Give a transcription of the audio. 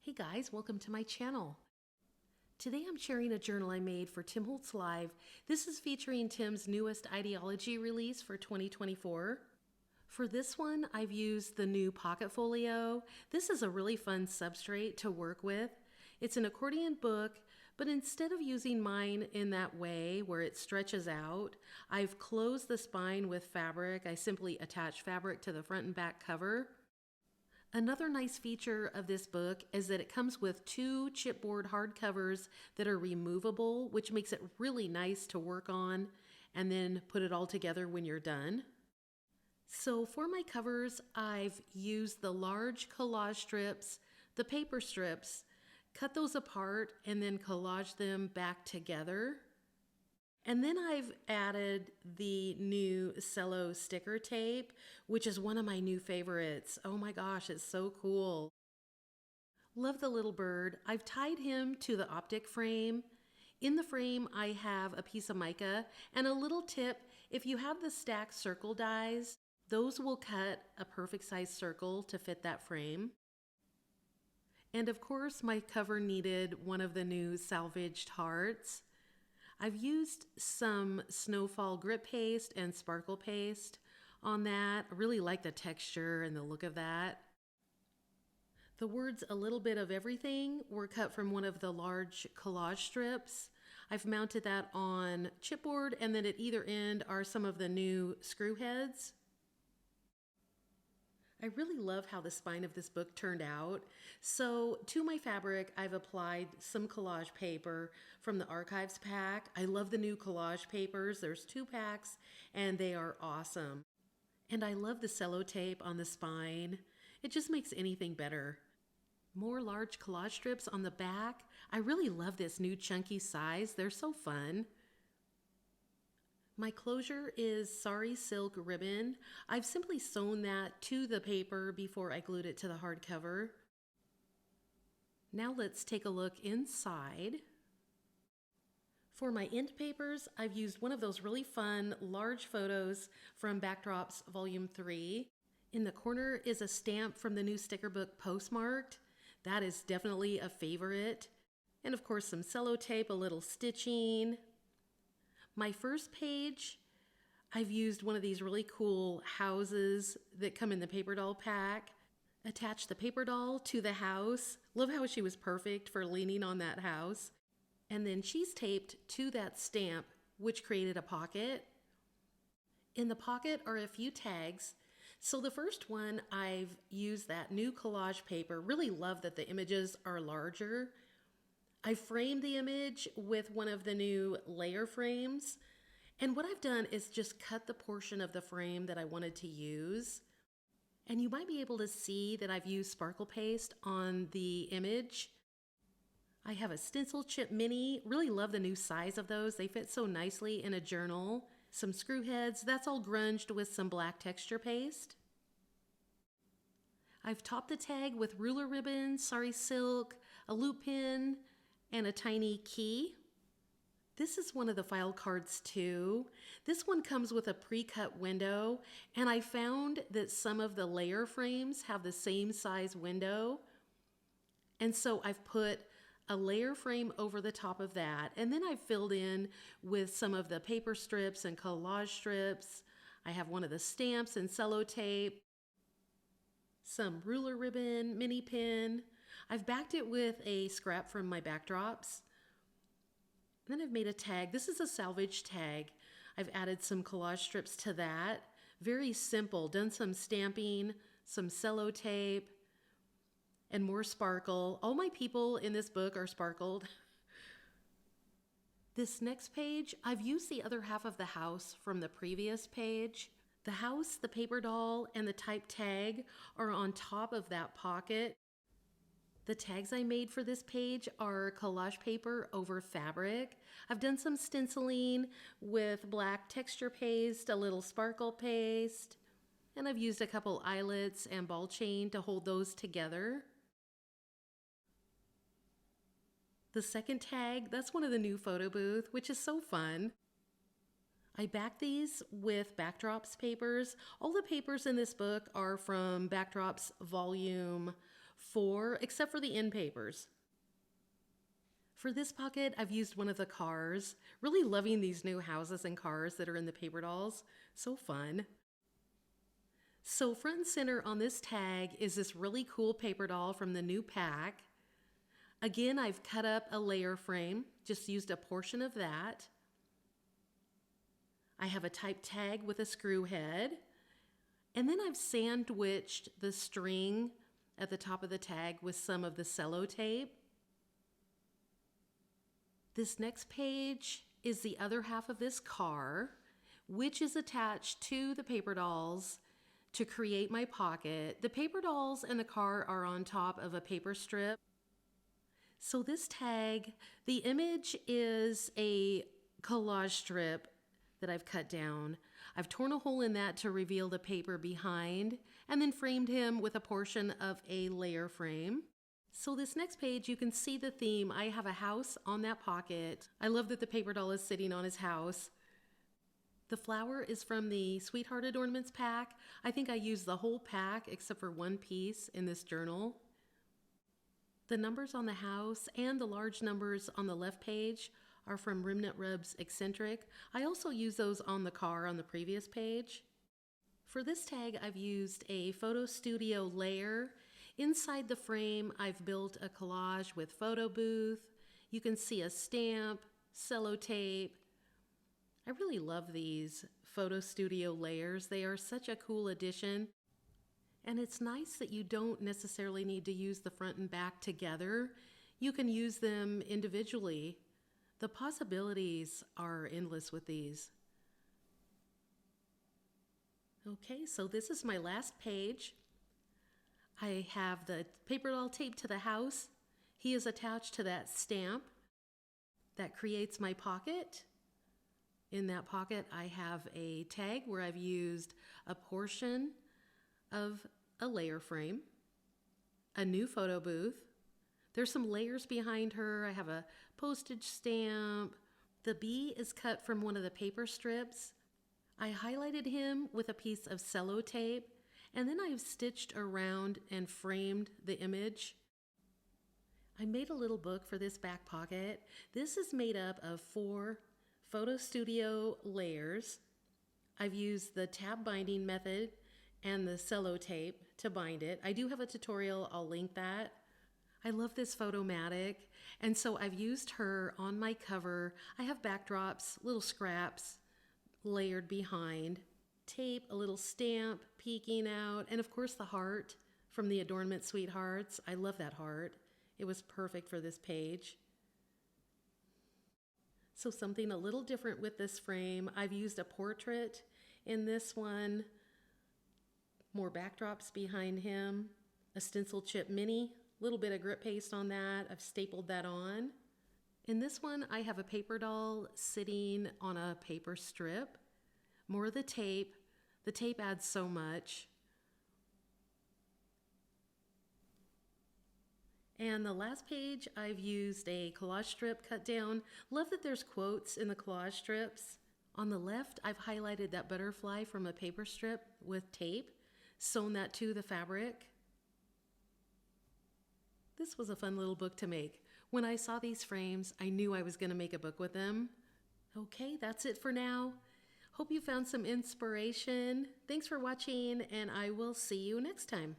Hey guys, welcome to my channel. Today I'm sharing a journal I made for Tim Holtz Live. This is featuring Tim's newest Idea-Ology release for 2024. For this one, I've used the new Pocket Folio. This is a really fun substrate to work with. It's an accordion book, but instead of using mine in that way where it stretches out, I've closed the spine with fabric. I simply attach fabric to the front and back cover. Another nice feature of this book is that it comes with two chipboard hardcovers that are removable, which makes it really nice to work on and then put it all together when you're done. So for my covers, I've used the large collage strips, the paper strips, cut those apart and then collage them back together. And then I've added the new cello sticker tape, which is one of my new favorites. Oh my gosh, it's so cool. Love the little bird. I've tied him to the optic frame. In the frame, I have a piece of mica and a little tip. If you have the stacked circle dies, those will cut a perfect size circle to fit that frame. And of course, my cover needed one of the new salvaged hearts. I've used some snowfall grip paste and sparkle paste on that. I really like the texture and the look of that. The words "a little bit of everything" were cut from one of the large collage strips. I've mounted that on chipboard, and then at either end are some of the new screw heads. I really love how the spine of this book turned out. So to my fabric, I've applied some collage paper from the archives pack. I love the new collage papers. There's 2 packs and they are awesome. And I love the cello tape on the spine. It just makes anything better. More large collage strips on the back. I really love this new chunky size. They're so fun. My closure is sari silk ribbon. I've simply sewn that to the paper before I glued it to the hardcover. Now let's take a look inside. For my end papers, I've used one of those really fun large photos from Backdrops Volume 3. In the corner is a stamp from the new sticker book postmarked. That is definitely a favorite. And of course some cello tape, a little stitching. My first page, I've used one of these really cool houses that come in the paper doll pack. Attach the paper doll to the house. Love how she was perfect for leaning on that house. And then she's taped to that stamp, which created a pocket. In the pocket are a few tags. So the first one, I've used that new collage paper. Really love that the images are larger. I framed the image with one of the new layer frames, and what I've done is just cut the portion of the frame that I wanted to use. And you might be able to see that I've used sparkle paste on the image. I have a stencil chip mini. Really love the new size of those. They fit so nicely in a journal. Some screw heads. That's all grunged with some black texture paste. I've topped the tag with ruler ribbon, sari silk, a loop pin, and a tiny key. This is one of the file cards too. This one comes with a pre-cut window, and I found that some of the layer frames have the same size window. And so I've put a layer frame over the top of that, and then I've filled in with some of the paper strips and collage strips. I have one of the stamps and cello tape, some ruler ribbon, mini pin. I've backed it with a scrap from my backdrops. Then I've made a tag. This is a salvage tag. I've added some collage strips to that. Very simple. Done some stamping, some cello tape, and more sparkle. All my people in this book are sparkled. This next page, I've used the other half of the house from the previous page. The house, the paper doll, and the type tag are on top of that pocket. The tags I made for this page are collage paper over fabric. I've done some stenciling with black texture paste, a little sparkle paste, and I've used a couple eyelets and ball chain to hold those together. The second tag, that's one of the new photo booth, which is so fun. I backed these with Backdrops papers. All the papers in this book are from Backdrops Volume 4, except for the end papers. For this pocket, I've used one of the cars. Really loving these new houses and cars that are in the paper dolls. So fun. So front and center on this tag is this really cool paper doll from the new pack. Again, I've cut up a layer frame, just used a portion of that. I have a type tag with a screw head. And then I've sandwiched the string at the top of the tag with some of the cello tape. This next page is the other half of this car, which is attached to the paper dolls to create my pocket. The paper dolls and the car are on top of a paper strip. So this tag, the image is a collage strip that I've cut down. I've torn a hole in that to reveal the paper behind and then framed him with a portion of a layer frame. So this next page, you can see the theme. I have a house on that pocket. I love that the paper doll is sitting on his house. The flower is from the Sweetheart Adornments pack. I think I used the whole pack except for one piece in this journal. The numbers on the house and the large numbers on the left page are from Remnant Rub's Eccentric. I also use those on the car on the previous page. For this tag, I've used a photo studio layer. Inside the frame, I've built a collage with photo booth. You can see a stamp, cello tape. I really love these photo studio layers. They are such a cool addition. And it's nice that you don't necessarily need to use the front and back together. You can use them individually. The possibilities are endless with these. Okay, so this is my last page. I have the paper doll taped to the house. He is attached to that stamp that creates my pocket. In that pocket, I have a tag where I've used a portion of a layer frame, a new photo booth. There's some layers behind her. I have a postage stamp. The bee is cut from one of the paper strips. I highlighted him with a piece of cello tape, and then I've stitched around and framed the image. I made a little book for this back pocket. This is made up of 4 photo studio layers. I've used the tab binding method and the cello tape to bind it. I do have a tutorial, I'll link that. I love this Photomatic, and so I've used her on my cover. I have backdrops, little scraps layered behind, tape, a little stamp peeking out, and of course the heart from the Adornment Sweethearts. I love that heart. It was perfect for this page. So something a little different with this frame. I've used a portrait in this one, more backdrops behind him, a stencil chip mini, a little bit of grit paste on that. I've stapled that on. In this one, I have a paper doll sitting on a paper strip. More of the tape. The tape adds so much. And the last page, I've used a collage strip cut down. Love that there's quotes in the collage strips. On the left, I've highlighted that butterfly from a paper strip with tape, sewn that to the fabric. This was a fun little book to make. When I saw these frames, I knew I was going to make a book with them. Okay, that's it for now. Hope you found some inspiration. Thanks for watching, and I will see you next time.